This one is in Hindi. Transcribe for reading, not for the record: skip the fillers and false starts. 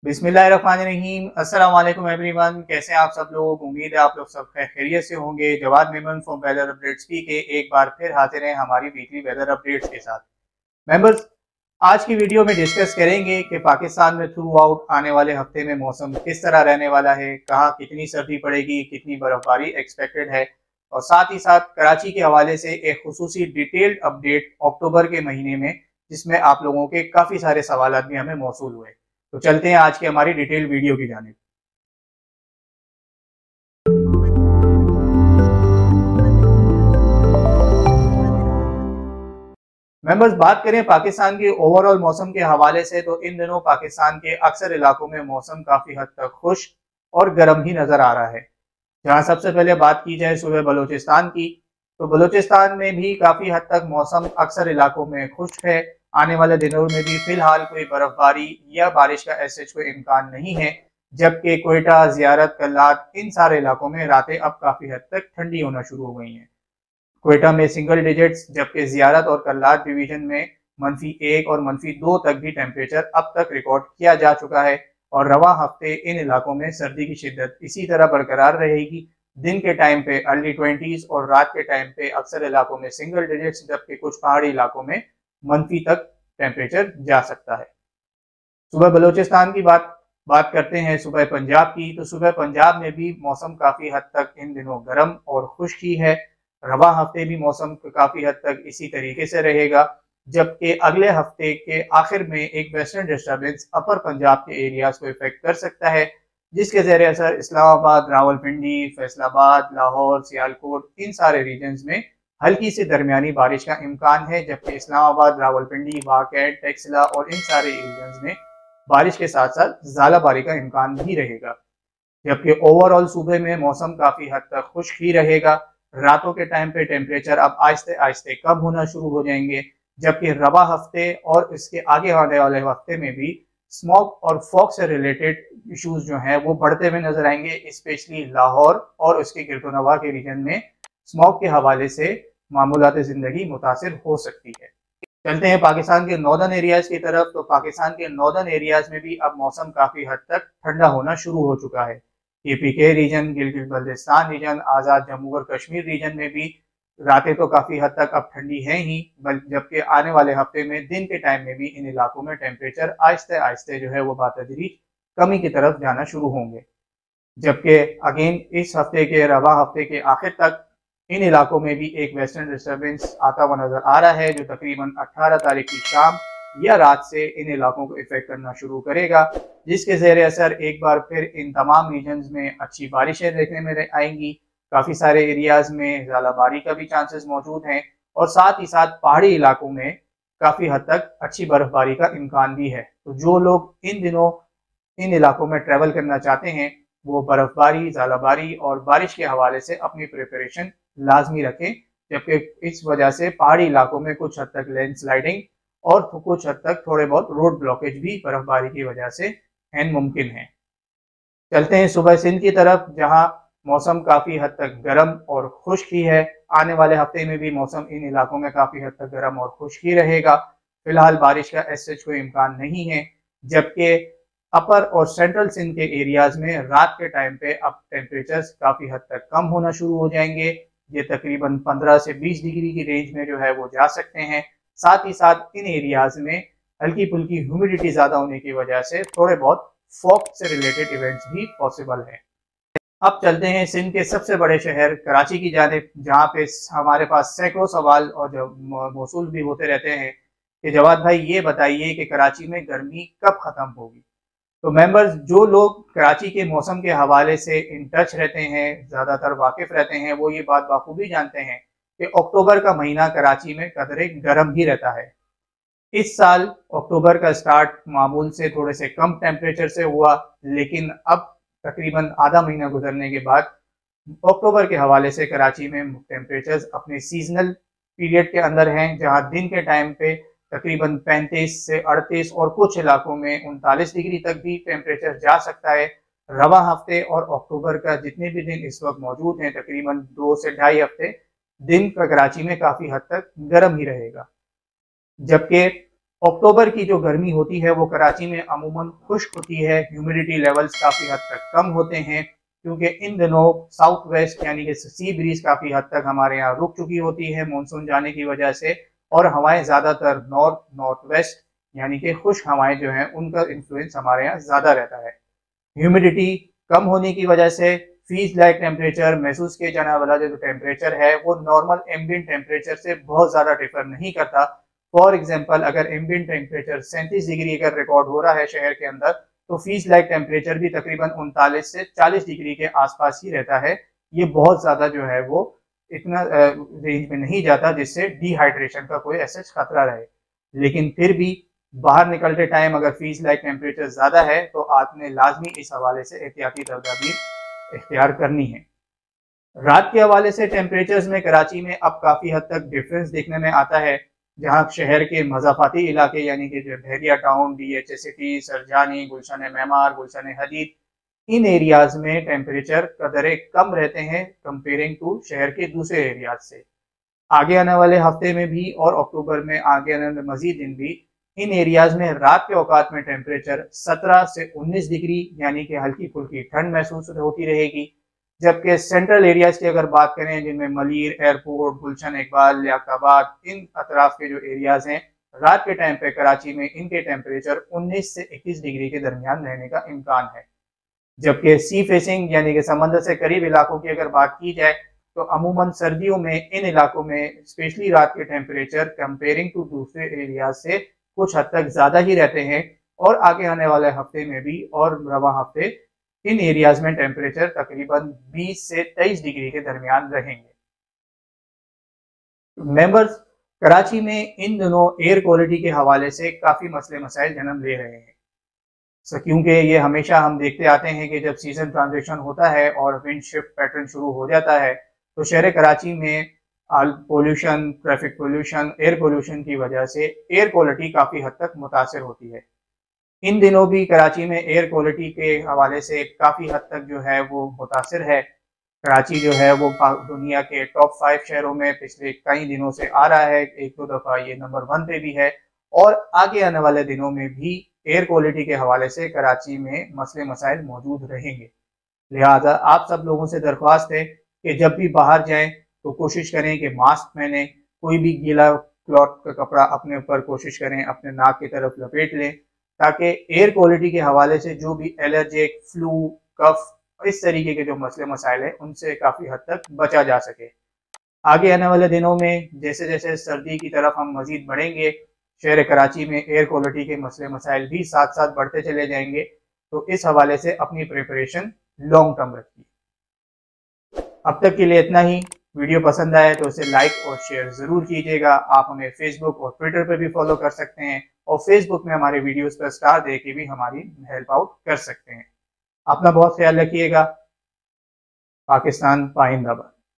बिस्मिल्लाहिर्रहमानिर्रहीम। अस्सलाम वालेकुम एवरीवन, कैसे हैं आप सब लोग। उम्मीद है आप लोग सब खैरियत से होंगे। Jawad Memon from weather updates के एक बार फिर हाजिर हैं हमारी वीकली वेदर अपडेट्स के साथ। मेंबर्स, आज की वीडियो में डिस्कस करेंगे कि पाकिस्तान में थ्रू आउट आने वाले हफ्ते में मौसम किस तरह रहने वाला है, कहाँ कितनी सर्दी पड़ेगी, कितनी बर्फबारी एक्सपेक्टेड है, और साथ ही साथ कराची के हवाले से एक खुसूसी डिटेल्ड अपडेट अक्टूबर के महीने में, जिसमें आप लोगों के काफ़ी सारे सवाल भी हमें मौसूल हुए। तो चलते हैं आज की हमारी डिटेल वीडियो की जानिब। मेंबर्स, बात करें पाकिस्तान के ओवरऑल मौसम के हवाले से तो इन दिनों पाकिस्तान के अक्सर इलाकों में मौसम काफी हद तक खुश और गर्म ही नजर आ रहा है। जहां सबसे पहले बात की जाए सुबह बलूचिस्तान की, तो बलूचिस्तान में भी काफी हद तक मौसम अक्सर इलाकों में खुश्क है। आने वाले दिनों में भी फिलहाल कोई बर्फबारी या बारिश का ऐसे कोई इम्कान नहीं है। जबकि कोयटा, जियारत, कल्लात, इन सारे इलाकों में रातें अब काफी हद तक ठंडी होना शुरू हो गई हैं। क्वेटा में सिंगल डिजिट्स, जबकि जियारत और कल्लात डिवीजन में -1 और -2 तक भी टेम्परेचर अब तक रिकॉर्ड किया जा चुका है। और रवा हफ्ते इन इलाकों में सर्दी की शिद्दत इसी तरह बरकरार रहेगी। दिन के टाइम पे अर्ली 20s और रात के टाइम पे अक्सर इलाकों में सिंगल डिजिट्स, जबकि कुछ पहाड़ी इलाकों में -, तक टेम्परेचर जा सकता है। सुबह बलूचिस्तान की बात करते हैं सुबह पंजाब की, तो सुबह पंजाब में भी मौसम काफ़ी हद तक इन दिनों गर्म और खुश्की है। रवा हफ्ते भी मौसम काफ़ी हद तक इसी तरीके से रहेगा। जबकि अगले हफ्ते के आखिर में एक वेस्टर्न डिस्टर्बेंस अपर पंजाब के एरियाज को इफेक्ट कर सकता है, जिसके ज़रिए असर इस्लामाबाद, रावलपिंडी, फैसलाबाद, लाहौर, सियालकोट, इन सारे रीजन्स में हल्की से दरमियानी बारिश का इम्कान है। जबकि इस्लामाबाद, रावलपिंडी, वाकैट, टेक्सला और इन सारे रीजन्स में बारिश के साथ साथ ज़ालाबारी का इम्कान भी रहेगा। जबकि ओवरऑल सूबे में मौसम काफ़ी हद तक खुश्क ही रहेगा। रातों के टाइम पे टेम्परेचर अब आहिस्ते आहिस्ते कम होना शुरू हो जाएंगे। जबकि रवा हफ्ते और इसके आगे आने वाले हफ्ते में भी स्मॉग और फॉग से रिलेटेड इश्यूज जो हैं वो बढ़ते हुए नजर आएंगे। स्पेशली लाहौर और उसके गिरदोनवा के रीजन में स्मॉग के हवाले से मामूलात ज़िंदगी मुतासिर हो सकती है। चलते हैं पाकिस्तान के नॉर्दर्न एरियाज की तरफ, तो पाकिस्तान के नॉर्दर्न एरियाज में भी अब मौसम काफ़ी हद तक ठंडा होना शुरू हो चुका है। KPK region, Gilgit Baltistan region, Azad Jammu और कश्मीर रीजन में भी रातें तो काफ़ी हद तक अब ठंडी हैं ही, जबकि आने वाले हफ्ते में दिन के टाइम में भी इन इलाकों में टेम्परेचर आहिस्ते आहिस्ते जो है वो बातदरीज कमी की तरफ जाना शुरू होंगे। जबकि अगेन इस हफ्ते के रवा हफ्ते के आखिर तक इन इलाकों में भी एक वेस्टर्न डिस्टर्बेंस आता हुआ नजर आ रहा है, जो तकरीबन 18 तारीख की शाम या रात से इन इलाकों को इफेक्ट करना शुरू करेगा, जिसके ज़ेरे असर एक बार फिर इन तमाम रीजन्स में अच्छी बारिशें देखने में आएंगी। काफ़ी सारे एरियाज में ज़ालाबारी का भी चांसेस मौजूद हैं, और साथ ही साथ पहाड़ी इलाकों में काफ़ी हद तक अच्छी बर्फबारी का इम्कान भी है। तो जो लोग इन दिनों इन इलाकों में ट्रैवल करना चाहते हैं वो बर्फबारी, ज़ालाबारी और बारिश के हवाले से अपनी प्रिपरेशन लाजमी रखें। जबकि इस वजह से पहाड़ी इलाकों में कुछ हद तक लैंडस्लाइडिंग और कुछ हद तक थोड़े बहुत रोड ब्लॉकेज भी बर्फबारी की वजह से मुमकिन है। चलते हैं सुबह सिंध की तरफ, जहां मौसम काफ़ी हद तक गर्म और खुश्क ही है। आने वाले हफ्ते में भी मौसम इन इलाकों में काफ़ी हद तक गर्म और खुश्क ही रहेगा। फिलहाल बारिश का ऐसे कोई इम्कान नहीं है। जबकि अपर और सेंट्रल सिंध के एरियाज में रात के टाइम पे अब टेम्परेचर्स काफ़ी हद तक कम होना शुरू हो जाएंगे। ये तकरीबन 15 से 20 डिग्री की रेंज में जो है वो जा सकते हैं। साथ ही साथ इन एरियाज में हल्की फुल्की ह्यूमिडिटी ज़्यादा होने की वजह से थोड़े बहुत फॉग से रिलेटेड इवेंट्स भी पॉसिबल है। अब चलते हैं सिंध के सबसे बड़े शहर कराची की जानिब, जहाँ पे हमारे पास सैकड़ों सवाल और मौसूल भी होते रहते हैं कि जवाद भाई ये बताइए कि कराची में गर्मी कब ख़त्म होगी। तो मेंबर्स, जो लोग कराची के मौसम के हवाले से इन टच रहते हैं, ज़्यादातर वाकिफ़ रहते हैं, वो ये बात बाखूबी जानते हैं कि अक्टूबर का महीना कराची में कदरे गर्म ही रहता है। इस साल अक्टूबर का स्टार्ट मामूल से थोड़े से कम टेम्परेचर से हुआ, लेकिन अब तकरीबन आधा महीना गुजरने के बाद अक्टूबर के हवाले से कराची में टेम्परेचर्स अपने सीजनल पीरियड के अंदर हैं, जहां दिन के टाइम पे तकरीबन 35 से 38 और कुछ इलाकों में 39 डिग्री तक भी टेम्परेचर जा सकता है। रवा हफ्ते और अक्टूबर का जितने भी दिन इस वक्त मौजूद हैं, तकरीबन 2 से ढाई हफ्ते दिन का कराची में काफ़ी हद तक गर्म ही रहेगा। जबकि अक्टूबर की जो गर्मी होती है वो कराची में अमूमन खुश्क होती है, ह्यूमिडिटी लेवल्स काफ़ी हद तक कम होते हैं क्योंकि इन दिनों साउथ वेस्ट यानी कि सी ब्रीज काफ़ी हद तक हमारे यहाँ रुक चुकी होती है मानसून जाने की वजह से, और हवाएं ज़्यादातर नॉर्थ नॉर्थ वेस्ट यानी कि खुश्क हवाएं जो हैं उनका इन्फ्लुएंस हमारे यहाँ ज़्यादा रहता है। ह्यूमिडिटी कम होने की वजह से फीस लाइक टेम्परेचर महसूस किए जाने वाला जो टेम्परेचर है वो नॉर्मल एम्बिएंट टेम्परेचर से बहुत ज़्यादा डिफर नहीं करता। फॉर एग्जाम्पल अगर एम्बिएंट टेम्परेचर 37 डिग्री अगर रिकॉर्ड हो रहा है शहर के अंदर, तो फीस लाइक टेम्परेचर भी तकरीबन 39 से 40 डिग्री के आसपास ही रहता है। ये बहुत ज़्यादा जो है वो इतना रेंज में नहीं जाता जिससे डिहाइड्रेशन का कोई ऐसा खतरा रहे। लेकिन फिर भी बाहर निकलते टाइम अगर फीस लाइक टेम्परेचर ज़्यादा है तो आपने लाजमी इस हवाले से एहतियाती तदाबीर इख्तियार करनी है। रात के हवाले से टेम्परेचर्स में कराची में अब काफ़ी हद तक डिफरेंस देखने में आता है, जहां शहर के मज़ाफ़ाती इलाके यानी कि जो बहरिया टाउन, DH सिटी, सरजानी, गुलशन मेमार, गुलशन हदीद, इन एरियाज में टेम्परेचर कदरे कम रहते हैं कंपेयरिंग टू शहर के दूसरे एरियाज से। आगे आने वाले हफ्ते में भी और अक्टूबर में आगे आने वाले मजीद दिन भी इन एरियाज में रात के औकात में टेम्परेचर 17 से 19 डिग्री यानी कि हल्की फुल्की ठंड महसूस होती रहेगी। जबकि सेंट्रल एरियाज की अगर बात करें जिनमें मलीर, एयरपोर्ट, गुलशन इकबाल, लियाकताबाद, इन अतराफ के जो एरियाज हैं, रात के टाइम पे कराची में इनके टेम्परेचर 19 से 21 डिग्री के दरमियान रहने का इम्कान है। जबकि सी फेसिंग यानी कि समंदर से करीब इलाकों की अगर बात की जाए तो अमूमन सर्दियों में इन इलाकों में स्पेशली रात के टेम्परेचर कंपेयरिंग टू दूसरे एरियाज से कुछ हद तक ज़्यादा ही रहते हैं, और आगे आने वाले हफ्ते में भी और रवा हफ्ते इन एरियाज में टेम्परेचर तकरीबन 20 से 23 डिग्री के दरमियान रहेंगे। मेंबर्स, कराची में इन दिनों एयर क्वालिटी के हवाले से काफ़ी मसले मसाइल जन्म ले रहे हैं। क्योंकि ये हमेशा हम देखते आते हैं कि जब सीजन ट्रांजिशन होता है और विंड शिफ्ट पैटर्न शुरू हो जाता है तो शहर कराची में pollution, traffic pollution, air pollution की वजह से एयर क्वालिटी काफ़ी हद तक मुतासर होती है। इन दिनों भी कराची में एयर क्वालिटी के हवाले से काफ़ी हद तक जो है वो मुतासर है। कराची जो है वो दुनिया के टॉप 5 शहरों में पिछले कई दिनों से आ रहा है, एक दो दफ़ा ये नंबर 1 पे भी है, और आगे आने वाले दिनों में भी एयर क्वालिटी के हवाले से कराची में मसले मसाइल मौजूद रहेंगे। लिहाजा आप सब लोगों से दरख्वास्त है कि जब भी बाहर जाएं तो कोशिश करें कि मास्क पहने, कोई भी गीला क्लॉथ का कपड़ा अपने ऊपर कोशिश करें अपने नाक की तरफ लपेट लें, ताकि एयर क्वालिटी के हवाले से जो भी एलर्जिक, फ्लू, कफ, इस तरीके के जो मसले मसाइल हैं उनसे काफ़ी हद तक बचा जा सके। आगे आने वाले दिनों में जैसे जैसे सर्दी की तरफ हम मजीद बढ़ेंगे, शहर कराची में एयर क्वालिटी के मसले मसाइल भी साथ साथ बढ़ते चले जाएंगे, तो इस हवाले से अपनी प्रिपरेशन लॉन्ग टर्म रखिए। अब तक के लिए इतना ही। वीडियो पसंद आए तो उसे लाइक और शेयर ज़रूर कीजिएगा। आप हमें फेसबुक और ट्विटर पर भी फॉलो कर सकते हैं, और फेसबुक में हमारे वीडियोस पर स्टार दे के भी हमारी हेल्प आउट कर सकते हैं। अपना बहुत ख्याल रखिएगा। पाकिस्तान पाइंदाबाद।